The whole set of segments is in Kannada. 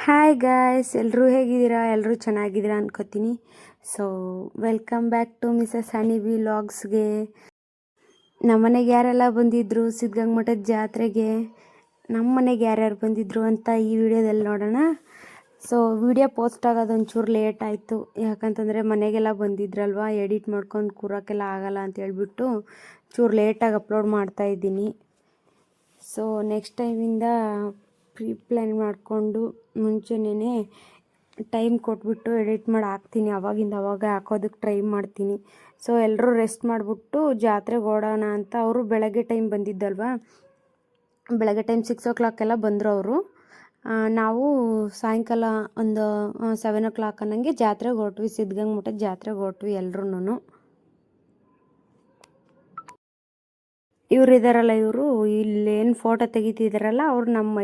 ಹಾಯ್ ಗಾಯ್ಸ್, ಎಲ್ಲರೂ ಹೇಗಿದ್ದೀರಾ? ಎಲ್ಲರೂ ಚೆನ್ನಾಗಿದ್ದೀರಾ ಅನ್ಕೋತೀನಿ. So welcome back to Mrs Honey ವ್ಲಾಗ್ಸ್ಗೆ. ನಮ್ಮ ಮನೆಗೆ ಯಾರೆಲ್ಲ ಬಂದಿದ್ದರು ಸಿದ್ಧಗಂಗಾ ಮಠದ ಜಾತ್ರೆಗೆ, ನಮ್ಮ ಮನೆಗೆ ಯಾರ್ಯಾರು ಬಂದಿದ್ದರು ಅಂತ ಈ ವಿಡಿಯೋದಲ್ಲಿ ನೋಡೋಣ. ಸೊ ವಿಡಿಯೋ ಪೋಸ್ಟ್ ಆಗೋದು ಒಂಚೂರು ಲೇಟ್ ಆಯಿತು, ಯಾಕಂತಂದರೆ ಮನೆಗೆಲ್ಲ ಬಂದಿದ್ರಲ್ವ, ಎಡಿಟ್ ಮಾಡ್ಕೊಂಡು ಕೂರೋಕ್ಕೆಲ್ಲ ಆಗಲ್ಲ ಅಂತ ಹೇಳ್ಬಿಟ್ಟು ಚೂರು ಲೇಟಾಗಿ ಅಪ್ಲೋಡ್ ಮಾಡ್ತಾಯಿದ್ದೀನಿ. ಸೊ ನೆಕ್ಸ್ಟ್ ಟೈಮಿಂದ ಪ್ರೀ ಪ್ಲ್ಯಾನ್ ಮಾಡಿಕೊಂಡು ಮುಂಚೆನೇ ಟೈಮ್ ಕೊಟ್ಬಿಟ್ಟು ಎಡಿಟ್ ಮಾಡಿ ಹಾಕ್ತೀನಿ. ಅವಾಗಿಂದ ಅವಾಗ ಹಾಕೋದಕ್ಕೆ ಟ್ರೈ ಮಾಡ್ತೀನಿ. ಸೊ ಎಲ್ಲರೂ ರೆಸ್ಟ್ ಮಾಡಿಬಿಟ್ಟು ಜಾತ್ರೆಗೆ ಓಡೋಣ ಅಂತ. ಅವರು ಬೆಳಗ್ಗೆ ಟೈಮ್ ಬಂದಿದ್ದಲ್ವ, ಬೆಳಗ್ಗೆ ಟೈಮ್ 6 o'clock ಎಲ್ಲ ಬಂದರು ಅವರು. ನಾವು ಸಾಯಂಕಾಲ ಒಂದು 7 o'clock ಅನ್ನಂಗೆ ಜಾತ್ರೆಗೆ ಹೊರಟ್ವಿ, ಸಿದ್ಧಗಂಗಾ ಮಠದ ಜಾತ್ರೆಗೆ ಹೊರಟ್ವಿ ಎಲ್ಲರೂ. ಇವ್ರು ಇದ್ದಾರಲ್ಲ, ಇವರು ಇಲ್ಲೇನು ಫೋಟೋ ತೆಗಿತಿದ್ದಾರಲ್ಲ, ಅವ್ರು ನಮ್ಮ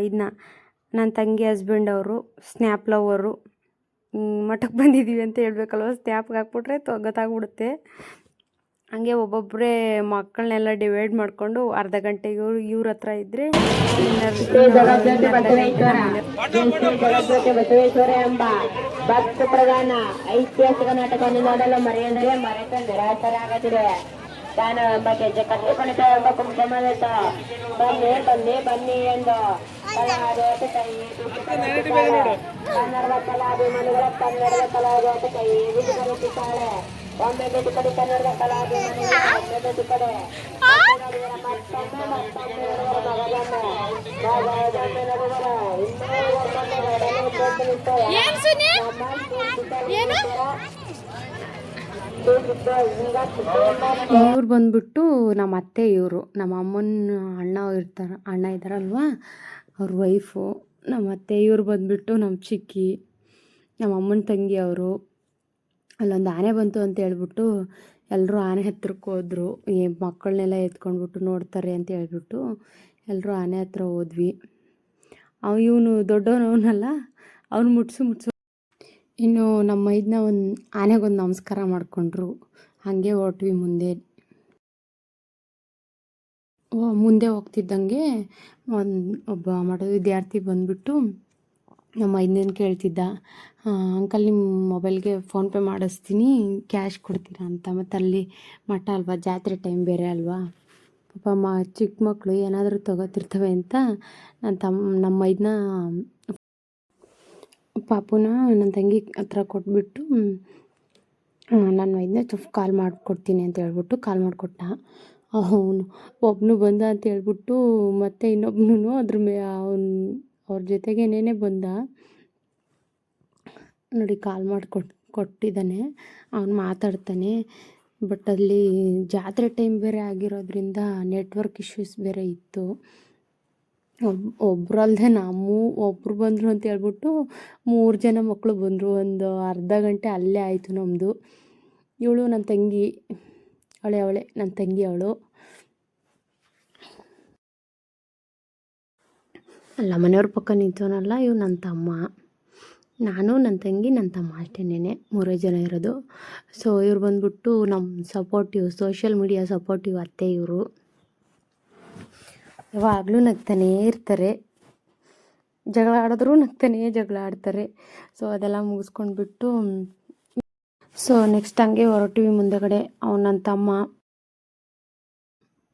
ನನ್ನ ತಂಗಿ ಹಸ್ಬೆಂಡ್. ಅವರು ಸ್ನ್ಯಾಪ್ ಲವರು. ಮಠಕ್ಕೆ ಬಂದಿದ್ದೀವಿ ಅಂತ ಹೇಳ್ಬೇಕಲ್ವ, ಸ್ನ್ಯಾಪ್ಗೆ ಹಾಕ್ಬಿಟ್ರೆ ಗೊತ್ತಾಗ್ಬಿಡುತ್ತೆ. ಹಂಗೆ ಒಬ್ಬೊಬ್ಬರೇ ಮಕ್ಕಳನ್ನೆಲ್ಲ ಡಿವೈಡ್ ಮಾಡಿಕೊಂಡು ಅರ್ಧ ಗಂಟೆಗೆ ಇವ್ರ ಹತ್ರ ಇದ್ದರೆ ಬಸವೇಶ್ವರ ಎಂಬ ಭಕ್ತ ಪ್ರಧಾನ ಐತಿಹಾಸಿಕ ನಾಟಕವನ್ನು ನೋಡಲು ಮರೆಯೆಂದರೆ ಮರೆತ ನಿರಾಶರಾಗುತ್ತಿದೆ. ತಾನು ಎಂಬ ಗೆಜ್ಜೆ ಕಟ್ಟಿ ಕುಣಿತ ಎಂಬ ಕುಂಕುಮದ ಬನ್ನಿ ಬನ್ನಿ ಬನ್ನಿ ಎಂದು ಕಲಾದೇವತೆ ಕೈ ಕನ್ನಡದ ಕಲಾಭಿಮಾನಿಗಳ ಕನ್ನಡದ ಕಲಾದೇವತೆ ಕೈ ಬಿಟ್ಟು ಬರುತ್ತಿದ್ದಾಳೆ. ಒಮ್ಮೆ ಬಿಟ್ಟು ಕಡೆ ಕನ್ನಡದ ಕಲಾಭಿಮಾನಿಗಳ ಒಮ್ಮೆ ಬಿಟ್ಟು ಕಡೆ ಮತ್ತೊಮ್ಮೆ ಮತ್ತೊಮ್ಮೆ ಮಗದೊಮ್ಮೆ ನಡುವರ ಇವ್ರು ಬಂದ್ಬಿಟ್ಟು ನಮ್ಮ ಅತ್ತೆ. ಇವರು ನಮ್ಮ ಅಮ್ಮನ ಅಣ್ಣ ಇದ್ದಾರಲ್ವ, ಅವ್ರ ವೈಫು ನಮ್ಮ ಅತ್ತೆ. ಇವ್ರು ಬಂದ್ಬಿಟ್ಟು ನಮ್ಮ ಚಿಕ್ಕಿ, ನಮ್ಮ ಅಮ್ಮನ ತಂಗಿ. ಅವರು ಅಲ್ಲೊಂದು ಆನೆ ಬಂತು ಅಂತ ಹೇಳ್ಬಿಟ್ಟು ಎಲ್ಲರೂ ಆನೆ ಹತ್ರಕ್ಕೆ ಹೋದ್ರು. ಮಕ್ಕಳನ್ನೆಲ್ಲ ಎತ್ಕೊಂಡ್ಬಿಟ್ಟು ನೋಡ್ತಾರೆ ಅಂತ ಹೇಳ್ಬಿಟ್ಟು ಎಲ್ಲರೂ ಆನೆ ಹತ್ರ ಹೋದ್ವಿ. ಇವನು ದೊಡ್ಡವನವನಲ್ಲ, ಅವ್ನು ಮುಟ್ಸು. ಇನ್ನು ನಮ್ಮ ಒಂದು ಆನೆಗೊಂದು ನಮಸ್ಕಾರ ಮಾಡಿಕೊಂಡ್ರು. ಹಾಗೆ ಹೊರಟ್ವಿ ಮುಂದೆ ಹೋಗ್ತಿದ್ದಂಗೆ ಒಬ್ಬ ಮಠದ ವಿದ್ಯಾರ್ಥಿ ಬಂದ್ಬಿಟ್ಟು ನಮ್ಮ ಐದನೇನು ಕೇಳ್ತಿದ್ದ, ಅಂಕಲ್ ನಿಮ್ಮ ಮೊಬೈಲ್ಗೆ ಫೋನ್ಪೇ ಮಾಡಿಸ್ತೀನಿ, ಕ್ಯಾಶ್ ಕೊಡ್ತೀರಾ ಅಂತ. ಮತ್ತು ಅಲ್ಲಿ ಮಠ ಅಲ್ವಾ, ಜಾತ್ರೆ ಟೈಮ್ ಬೇರೆ ಅಲ್ವಾ, ಪಾಪ ಚಿಕ್ಕ ಮಕ್ಕಳು ಏನಾದರೂ ತಗೋತಿರ್ತವೆ ಅಂತ ನಮ್ಮ ಐದನ್ನ ಪಾಪುನ ನನ್ನ ತಂಗಿ ಹತ್ರ ಕೊಟ್ಬಿಟ್ಟು ನನ್ನ ಐದನೇ ಕಾಲ್ ಮಾಡಿಕೊಡ್ತೀನಿ ಅಂತ ಹೇಳ್ಬಿಟ್ಟು ಕಾಲ್ ಮಾಡಿಕೊಟ್ಟ. ಅವನು ಒಬ್ಬನು ಬಂದ ಅಂತ ಹೇಳ್ಬಿಟ್ಟು ಮತ್ತು ಇನ್ನೊಬ್ಬನು ಅವ್ರ ಜೊತೆಗೇನೇ ಬಂದ ನೋಡಿ. ಕಾಲ್ ಕೊಟ್ಟಿದ್ದಾನೆ, ಅವನು ಮಾತಾಡ್ತಾನೆ. ಬಟ್ ಅಲ್ಲಿ ಜಾತ್ರೆ ಟೈಮ್ ಬೇರೆ ಆಗಿರೋದ್ರಿಂದ ನೆಟ್ವರ್ಕ್ ಇಶ್ಯೂಸ್ ಬೇರೆ ಇತ್ತು. ಒಬ್ಬರಲ್ಲದೆ ಒಬ್ಬರು ಬಂದರು ಅಂತ ಹೇಳ್ಬಿಟ್ಟು 3 ಜನ ಮಕ್ಕಳು ಬಂದರು. ಒಂದು ಅರ್ಧ ಗಂಟೆ ಅಲ್ಲೇ ಆಯಿತು ನಮ್ಮದು. ಇವಳು ನನ್ನ ತಂಗಿ, ಅವಳೆ ನನ್ನ ತಂಗಿ. ಅವಳು ಅಲ್ಲ, ಮನೆಯವ್ರ ಪಕ್ಕ ನಿಂತವನಲ್ಲ, ಇವು ನನ್ನ ತಮ್ಮ. ನಾನು, ನನ್ನ ತಂಗಿ, ನನ್ನ ತಮ್ಮ ಅಷ್ಟೇನೆ, 3 ಜನ ಇರೋದು. ಸೊ ಇವ್ರು ಬಂದ್ಬಿಟ್ಟು ನಮ್ಮ ಸಪೋರ್ಟಿವ್, ಸೋಷಿಯಲ್ ಮೀಡಿಯಾ ಸಪೋರ್ಟಿವ್ ಅತ್ತೆ. ಇವರು ಯಾವಾಗಲೂ ನಗ್ತಾನೇ ಇರ್ತಾರೆ, ಜಗಳ ಆಡಿದ್ರೂ ಜಗಳ ಆಡ್ತಾರೆ. ಸೊ ಅದೆಲ್ಲ ಮುಗಿಸ್ಕೊಂಡ್ಬಿಟ್ಟು ನೆಕ್ಸ್ಟ್ ಹಂಗೆ ಹೊರಟಿವಿ ಮುಂದೆಗಡೆ. ಅವ್ನು ನನ್ನ ತಮ್ಮ,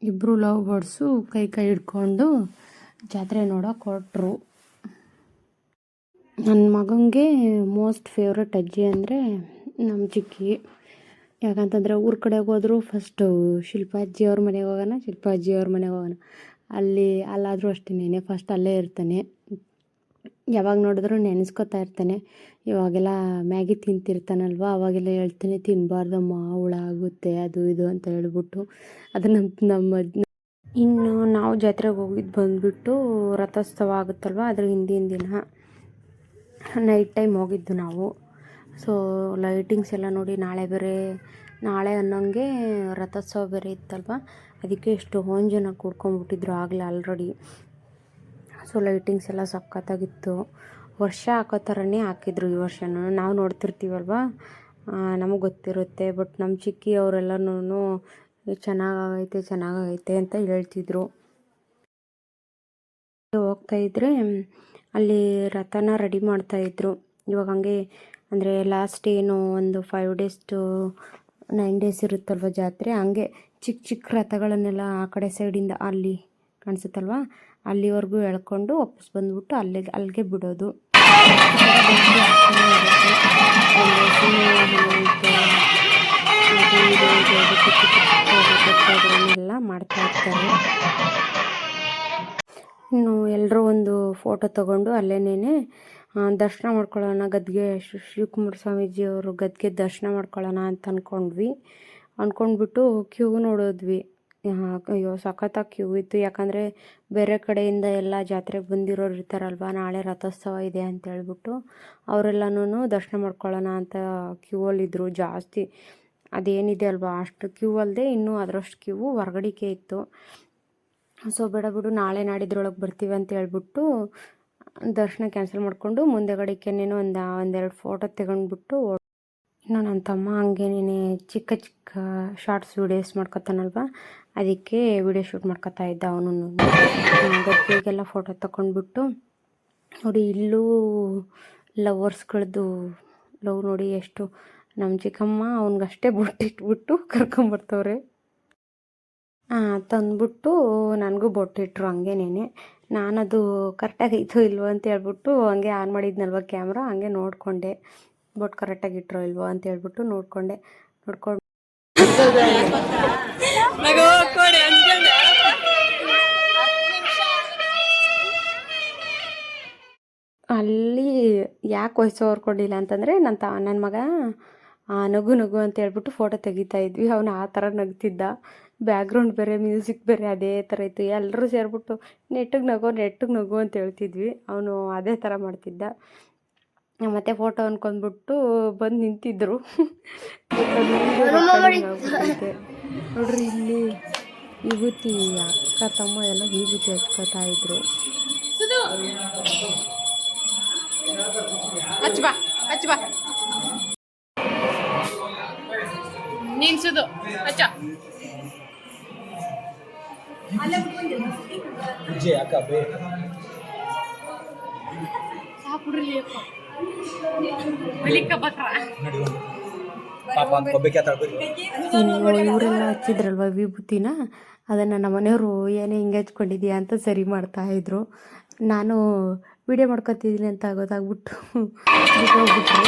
ಇಬ್ಬರು ಲವ್ ಬರ್ಡ್ಸು ಕೈ ಹಿಡ್ಕೊಂಡು ಜಾತ್ರೆ ನೋಡೋಕೆ ಹೊರಟ್ರು. ನನ್ನ ಮಗನಿಗೆ ಮೋಸ್ಟ್ ಫೇವ್ರೆಟ್ ಅಜ್ಜಿ ಅಂದರೆ ನಮ್ಮ ಚಿಕ್ಕಿ. ಯಾಕಂತಂದರೆ ಊರ ಕಡೆಗೆ ಹೋದ್ರು ಫಸ್ಟು ಶಿಲ್ಪಾಜ್ಜಿ ಅವ್ರ ಮನೆಗೆ ಹೋಗೋಣ. ಅಲ್ಲಾದರೂ ಅಷ್ಟೇನೆ, ಫಸ್ಟ್ ಅಲ್ಲೇ ಇರ್ತಾನೆ. ಯಾವಾಗ ನೋಡಿದ್ರು ನೆನೆಸ್ಕೊತಾ ಇರ್ತಾನೆ. ಇವಾಗೆಲ್ಲ ಮ್ಯಾಗಿ ತಿಂತಿರ್ತಾನಲ್ವ, ಅವಾಗೆಲ್ಲ ಹೇಳ್ತಾನೆ, ತಿನ್ನಬಾರ್ದಮ್ಮ ಹುಳ ಆಗುತ್ತೆ ಅದು ಇದು ಅಂತ ಹೇಳ್ಬಿಟ್ಟು. ಅದು ನಮ್ಮ ಇನ್ನು ನಾವು ಜಾತ್ರೆಗೆ ಹೋಗಿದ್ದು ಬಂದುಬಿಟ್ಟು ರಥೋತ್ಸವ ಆಗುತ್ತಲ್ವ, ಅದ್ರ ಹಿಂದಿನ ದಿನ ನೈಟ್ ಟೈಮ್ ಹೋಗಿದ್ದು ನಾವು. ಸೊ ಲೈಟಿಂಗ್ಸ್ ಎಲ್ಲ ನೋಡಿ, ನಾಳೆ ಅನ್ನೋಂಗೆ ರಥೋತ್ಸವ ಬೇರೆ ಇತ್ತಲ್ವ, ಅದಕ್ಕೆ ಎಷ್ಟೊಂದು ಜನ ಕೂಡ್ಕೊಂಡ್ಬಿಟ್ಟಿದ್ರು ಆಗಲೇ ಆಲ್ರೆಡಿ. ಸೊ ಲೈಟಿಂಗ್ಸ್ ಎಲ್ಲ ಸಖತ್ತಾಗಿತ್ತು. ವರ್ಷ ಹಾಕೋ ಥರನೇ ಹಾಕಿದ್ರು ಈ ವರ್ಷನೂ. ನಾವು ನೋಡ್ತಿರ್ತೀವಲ್ವ, ನಮಗೆ ಗೊತ್ತಿರುತ್ತೆ. ಬಟ್ ನಮ್ಮ ಚಿಕ್ಕಿ ಅವರೆಲ್ಲನೂ ಚೆನ್ನಾಗೈತೆ ಅಂತ ಹೇಳ್ತಿದ್ರು. ಹೋಗ್ತಾಯಿದ್ರೆ ಅಲ್ಲಿ ರಥನ ರೆಡಿ ಮಾಡ್ತಾಯಿದ್ರು. ಇವಾಗ ಹಂಗೆ ಅಂದರೆ ಲಾಸ್ಟ್ ಏನು ಒಂದು 5 ಡೇಸ್ ಟು 9 ಡೇಸ್ ಇರುತ್ತಲ್ವ ಜಾತ್ರೆ, ಹಂಗೆ ಚಿಕ್ಕ ಚಿಕ್ಕ ರಥಗಳನ್ನೆಲ್ಲ ಆ ಕಡೆ ಸೈಡಿಂದ ಅಲ್ಲಿ ಕಾಣಿಸುತ್ತಲ್ವ ಅಲ್ಲಿವರೆಗೂ ಎಳ್ಕೊಂಡು ವಾಪಸ್ ಬಂದುಬಿಟ್ಟು ಅಲ್ಲಿಗೆ ಬಿಡೋದು. ಎಲ್ಲ ಮಾಡ್ತಾ ಇರ್ತಾರೆ. ಇನ್ನು ಎಲ್ಲರೂ ಒಂದು ಫೋಟೋ ತೊಗೊಂಡು ಅಲ್ಲೇನೇ ದರ್ಶನ ಮಾಡ್ಕೊಳ್ಳೋಣ, ಗದ್ಗೆ ಶಿವಕುಮಾರ ಸ್ವಾಮೀಜಿಯವರು ಗದ್ಗೆ ದರ್ಶನ ಮಾಡ್ಕೊಳ್ಳೋಣ ಅಂತ ಅಂದ್ಕೊಂಡ್ಬಿಟ್ಟು ಕ್ಯೂ ನೋಡಿದ್ವಿ. ಅಯ್ಯೋ ಸಖತ್ತಾಗಿ ಕ್ಯೂ ಇತ್ತು. ಯಾಕಂದರೆ ಬೇರೆ ಕಡೆಯಿಂದ ಎಲ್ಲ ಜಾತ್ರೆಗೆ ಬಂದಿರೋರು ಇರ್ತಾರಲ್ವ, ನಾಳೆ ರಥೋತ್ಸವ ಇದೆ ಅಂತ ಹೇಳ್ಬಿಟ್ಟು ಅವರೆಲ್ಲನೂ ದರ್ಶನ ಮಾಡ್ಕೊಳ್ಳೋಣ ಅಂತ ಕ್ಯೂ ಅಲ್ಲಿದ್ದರು ಜಾಸ್ತಿ. ಅದೇನಿದೆ ಅಲ್ವಾ ಅಷ್ಟು ಕ್ಯೂ ಅಲ್ಲದೆ ಇನ್ನೂ ಅದರಷ್ಟು ಕ್ಯೂ ಹೊರಗಡಿಕೆ ಇತ್ತು. ಸೊ ಬೇಡ ಬಿಡು ನಾಳೆ ನಾಡಿದ್ರೊಳಗೆ ಬರ್ತೀವಿ ಅಂತ ಹೇಳ್ಬಿಟ್ಟು ದರ್ಶನ ಕ್ಯಾನ್ಸಲ್ ಮಾಡಿಕೊಂಡು ಮುಂದೆಗಡೆಕೇನೇನೋ ಒಂದೆರಡು ಫೋಟೋ ತಗೊಂಡ್ಬಿಟ್ಟು ಇನ್ನು ನನ್ನ ತಮ್ಮ ಹಂಗೇನೇ ಚಿಕ್ಕ ಚಿಕ್ಕ ಶಾರ್ಟ್ಸ್ ವೀಡಿಯೋಸ್ ಮಾಡ್ಕೊತಾನಲ್ವ, ಅದಕ್ಕೆ ವೀಡಿಯೋ ಶೂಟ್ ಮಾಡ್ಕೊತಾ ಇದ್ದ ಅವನು. ಗದ್ದೆಗೆಲ್ಲ ಫೋಟೋ ತಗೊಂಡ್ಬಿಟ್ಟು ನೋಡಿ ಇಲ್ಲೂ ಲವರ್ಸ್ಗಳದ್ದು ಲವ್ ನೋಡಿ ಎಷ್ಟು. ನಮ್ಮ ಚಿಕ್ಕಮ್ಮ ಅವ್ನಿಗಷ್ಟೇ ಬೊಟ್ಟಿಟ್ಬಿಟ್ಟು ಕರ್ಕೊಂಬರ್ತವ್ರೆ. ತಂದ್ಬಿಟ್ಟು ನನಗೂ ಬೊಟ್ಟಿಟ್ರು ಹಂಗೇನೇನೆ. ನಾನದು ಕರೆಕ್ಟಾಗಿತ್ತು ಇಲ್ವೋ ಅಂತ ಹೇಳ್ಬಿಟ್ಟು ಹಂಗೆ ಆನ್ ಮಾಡಿದ್ನಲ್ವ ಕ್ಯಾಮ್ರಾ, ಹಂಗೆ ನೋಡಿಕೊಂಡೆ ಬೊಟ್ಟು ಕರೆಕ್ಟಾಗಿ ಇಟ್ಟರೋ ಇಲ್ವೋ ಅಂತ ಹೇಳ್ಬಿಟ್ಟು ನೋಡ್ಕೊಂಡು ಅಲ್ಲಿ ಯಾಕೆ ವಯಸ್ಸು ಹೊರ್ಕೊಂಡಿಲ್ಲ ಅಂತಂದರೆ ನನ್ನ ಮಗ ನಗು ಅಂತ ಹೇಳ್ಬಿಟ್ಟು ಫೋಟೋ ತೆಗಿತಾ ಇದ್ವಿ. ಅವನು ಆ ಥರ ನಗ್ತಿದ್ದ. ಬ್ಯಾಕ್ಗ್ರೌಂಡ್ ಬೇರೆ ಮ್ಯೂಸಿಕ್ ಬೇರೆ ಅದೇ ಥರ ಇತ್ತು. ಎಲ್ಲರೂ ಸೇರಿಬಿಟ್ಟು ನೆಟ್ಟಿಗೆ ನಗು ಅಂತ ಹೇಳ್ತಿದ್ವಿ. ಅವನು ಅದೇ ಥರ ಮಾಡ್ತಿದ್ದ. ಮತ್ತು ಫೋಟೋ ಅನ್ಕೊಂಡ್ಬಿಟ್ಟು ಬಂದು ನಿಂತಿದ್ದರು. ನೋಡ್ರಿ ಇಲ್ಲಿ ವಿಭೂತಿ ಅಕ್ಕ ತಮ್ಮ ಎಲ್ಲ ವಿಭೂತಿ ಹಚ್ಕೋತಾ ಇದ್ರು. ನಿನ್ಸುದು ಅಚ್ಚ ಇವರೆಲ್ಲ ಹಚ್ಚಿದ್ರಲ್ವ ವಿಭೂತಿನ, ಅದನ್ನು ನಮ್ಮ ಮನೆಯವರು ಏನೇ ಹಿಂಗೆ ಹಚ್ಕೊಂಡಿದ್ಯಾ ಅಂತ ಸರಿ ಮಾಡ್ತಾಯಿದ್ರು. ನಾನು ವಿಡಿಯೋ ಮಾಡ್ಕೊತಿದ್ದೀನಿ ಅಂತ ಗೊತ್ತಾಗ್ಬಿಟ್ಟು ಬಿಟ್ಟೋಗ್ಬಿಟ್ರು.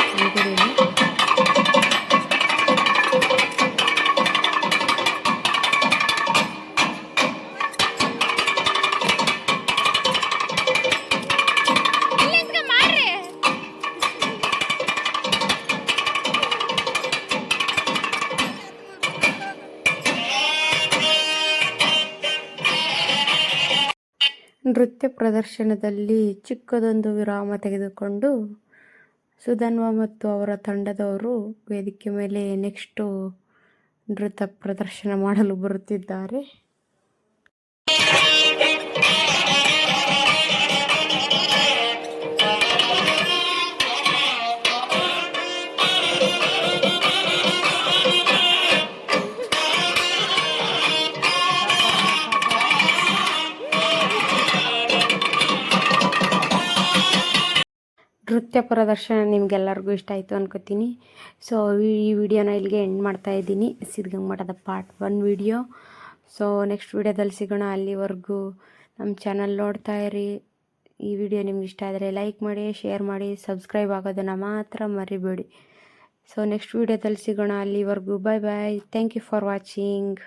ನೃತ್ಯ ಪ್ರದರ್ಶನದಲ್ಲಿ ಚಿಕ್ಕದೊಂದು ವಿರಾಮ ತೆಗೆದುಕೊಂಡು ಸುಧನ್ವ ಮತ್ತು ಅವರ ತಂಡದವರು ವೇದಿಕೆ ಮೇಲೆ ನೆಕ್ಸ್ಟು ನೃತ್ಯ ಪ್ರದರ್ಶನ ಮಾಡಲು ಬರುತ್ತಿದ್ದಾರೆ. ನೃತ್ಯ ಪ್ರದರ್ಶನ ನಿಮಗೆಲ್ಲರಿಗೂ ಇಷ್ಟ ಆಯಿತು ಅನ್ಕೋತೀನಿ. ಸೊ ಈ ವಿಡಿಯೋನ ಇಲ್ಲಿಗೆ ಎಂಡ್ ಮಾಡ್ತಾಯಿದ್ದೀನಿ. ಸಿದ್ಧಗಂಗಾ ಮಠದ ಪಾರ್ಟ್ 1 ವಿಡಿಯೋ. ಸೊ ನೆಕ್ಸ್ಟ್ ವಿಡಿಯೋದಲ್ಲಿ ಸಿಗೋಣ. ಅಲ್ಲಿವರೆಗೂ ನಮ್ಮ ಚಾನಲ್ ನೋಡ್ತಾ ಇರಿ. ಈ ವಿಡಿಯೋ ನಿಮ್ಗೆ ಇಷ್ಟ ಆದರೆ ಲೈಕ್ ಮಾಡಿ, ಶೇರ್ ಮಾಡಿ, ಸಬ್ಸ್ಕ್ರೈಬ್ ಆಗೋದನ್ನು ಮಾತ್ರ ಮರಿಬೇಡಿ. ಸೊ ನೆಕ್ಸ್ಟ್ ವಿಡಿಯೋದಲ್ಲಿ ಸಿಗೋಣ. ಅಲ್ಲಿವರೆಗೂ bye. Thank you for watching.